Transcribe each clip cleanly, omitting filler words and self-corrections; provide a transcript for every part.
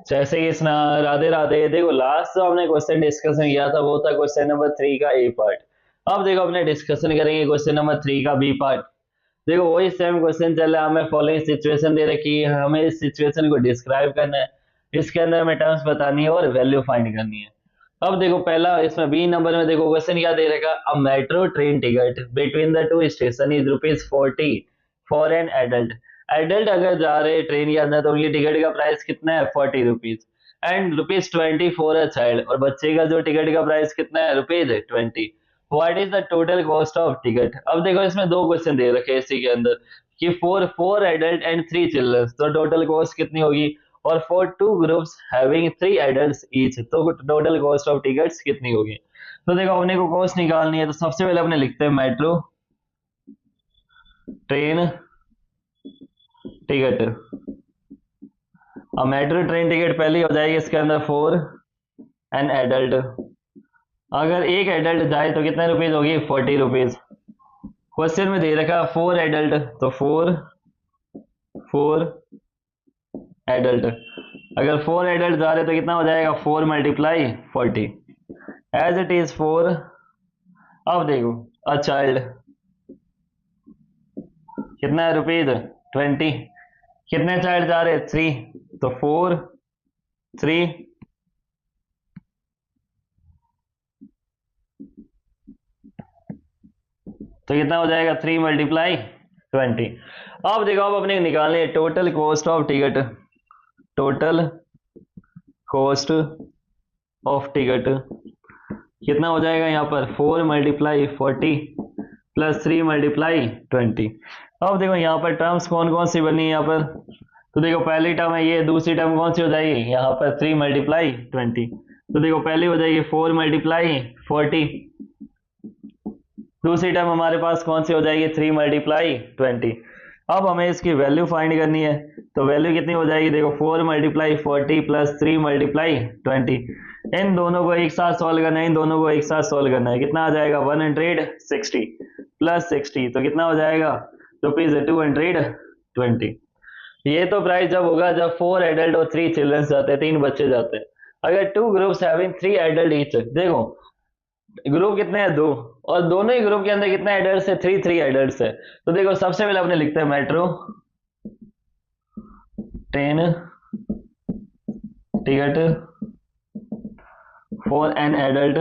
जैसे कि इस ना राधे राधे। देखो लास्ट जो हमने क्वेश्चन डिस्कशन किया था वो था क्वेश्चन नंबर 3 का ए पार्ट। अब देखो अपने डिस्कशन करेंगे क्वेश्चन नंबर 3 का बी पार्ट। देखो वही सेम क्वेश्चन चल रहा है, हमें फॉलोइंग सिचुएशन दे रखी है, हमें इस सिचुएशन को डिस्क्राइब करना है, इसके अंदर हमें टर्म्स बतानी है और वैल्यू फाइंड करनी है। अब देखो पहला इसमें बी नंबर में देखो क्वेश्चन क्या दे रखा, a metro train ticket between the two station is ₹40 for an adult. Adult अगर जा रहे हैं ट्रेन के अंदर तो उनकी टिकट का प्राइस कितना है ₹40 एंड ₹20 फॉर अ चाइल्ड, और बच्चे का जो टिकट का प्राइस कितना है ₹20। What is the total cost of ticket. अब देखो इसमें दो क्वेश्चन दे रखे हैं इसी के अंदर कि फॉर 4 एडल्ट एंड 3 चिल्ड्रन तो टोटल कॉस्ट कितनी होगी, और for 2 groups having 3 adults each तो टोटल कॉस्ट ऑफ टिकट्स कितनी होगी। तो देखो अपने को कॉस्ट निकालनी है, तो सबसे पहले अपने लिखते हैं मेट्रो ट्रेन टिकट। अब मेट्रो ट्रेन टिकट पहली हो जाएगी इसके अंदर फॉर एन एडल्ट। अगर एक एडल्ट जाए तो कितने रुपीज होगी, ₹40। क्वेश्चन में दे रखा 4 एडल्ट तो फोर एडल्ट। अगर 4 एडल्ट जा रहे तो कितना हो जाएगा 4 मल्टीप्लाई 40 एज इट इज 4। अब देखो अ चाइल्ड कितना है ₹20। कितने चाइल्ड जा रहे 3 तो 4 3 तो कितना हो जाएगा 3 मल्टीप्लाई 20। अब देखो अब अपने निकालने total cost of ticket. Total cost of ticket कितना हो जाएगा यहाँ पर 4 मल्टीप्लाई 40 प्लस 3 मल्टीप्लाई 20। अब देखो यहाँ पर टर्म्स कौन कौन सी बनी है यहाँ पर, तो देखो पहली टर्म है ये, दूसरी टर्म कौन सी हो जाएगी यहाँ पर 3 मल्टीप्लाई 20। तो देखो पहली हो जाएगी 4 मल्टीप्लाई 40, दूसरी टर्म हमारे पास कौन सी हो जाएगी 3 मल्टीप्लाई 20। अब हमें इसकी वैल्यू फाइंड करनी है, तो वैल्यू कितनी हो जाएगी देखो 4 मल्टीप्लाई 40 प्लस 3 मल्टीप्लाई 20। इन दोनों को एक साथ सॉल्व करना है, इन दोनों को एक साथ सॉल्व करना है, कितना आ जाएगा 160 प्लस 60 तो कितना हो जाएगा ₹220। ये तो प्राइस जब होगा जब 4 एडल्ट और 3 चिल्ड्रन जाते हैं, 3 बच्चे जाते हैं। अगर 2 ग्रुप्स हैविंग 3 एडल्ट ईच, देखो ग्रुप कितने हैं 2, और दोनों ही ग्रुप के अंदर कितने एडल्ट्स है 3 एडल्ट्स है। तो देखो सबसे पहले अपने लिखते हैं metro train ticket for an adult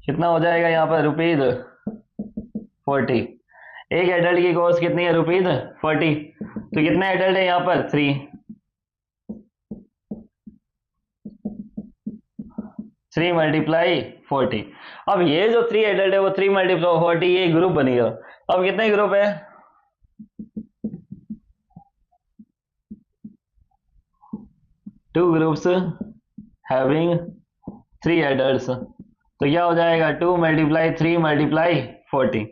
कितना हो जाएगा यहाँ पर ₹40। एक एडल्ट की कॉस्ट कितनी है ₹40। तो कितने एडल्ट है यहाँ पर 3 मल्टीप्लाई 40। अब ये जो 3 एडल्ट है वो 3 मल्टीप्लाई 40 ये ग्रुप बनेगा। अब कितने ग्रुप है 2 ग्रुप्स हैविंग 3 एडल्ट्स तो क्या हो जाएगा 2 मल्टीप्लाई 3 मल्टीप्लाई 40।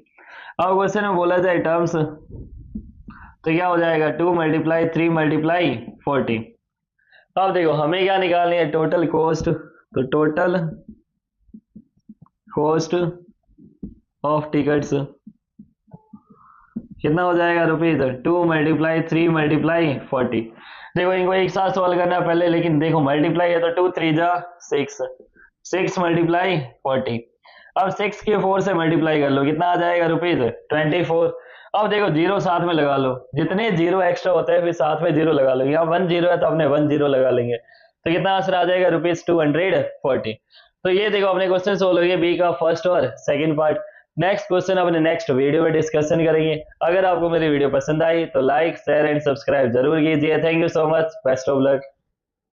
अब क्वेश्चन में बोला जाए टर्म्स तो क्या हो जाएगा 2 मल्टीप्लाई 3 मल्टीप्लाई 40। अब देखो हमें क्या निकालनी है टोटल कॉस्ट, तो टोटल कॉस्ट ऑफ टिकट्स कितना हो जाएगा ₹2 मल्टीप्लाई 3 मल्टीप्लाई 40। देखो इनको एक साथ सॉल्व करना है पहले, लेकिन देखो मल्टीप्लाई है तो 2 3 जा 6 मल्टीप्लाई 40। अब 6 के 4 से मल्टीप्लाई कर लो, कितना आ जाएगा ₹24। अब देखो जीरो साथ में लगा लो, जितने जीरो एक्स्ट्रा होते हैं फिर साथ में जीरो लगा लो, यहाँ 1 जीरो है तो अपने 1 जीरो लगा लेंगे, तो कितना आंसर आ जाएगा ₹240। तो ये देखो अपने क्वेश्चन सोल्व हो गए बी का फर्स्ट और सेकंड पार्ट। नेक्स्ट क्वेश्चन अपने नेक्स्ट वीडियो में डिस्कशन करेंगे। अगर आपको मेरी वीडियो पसंद आई तो लाइक शेयर एंड सब्सक्राइब जरूर कीजिए। Thank you so much, best of luck.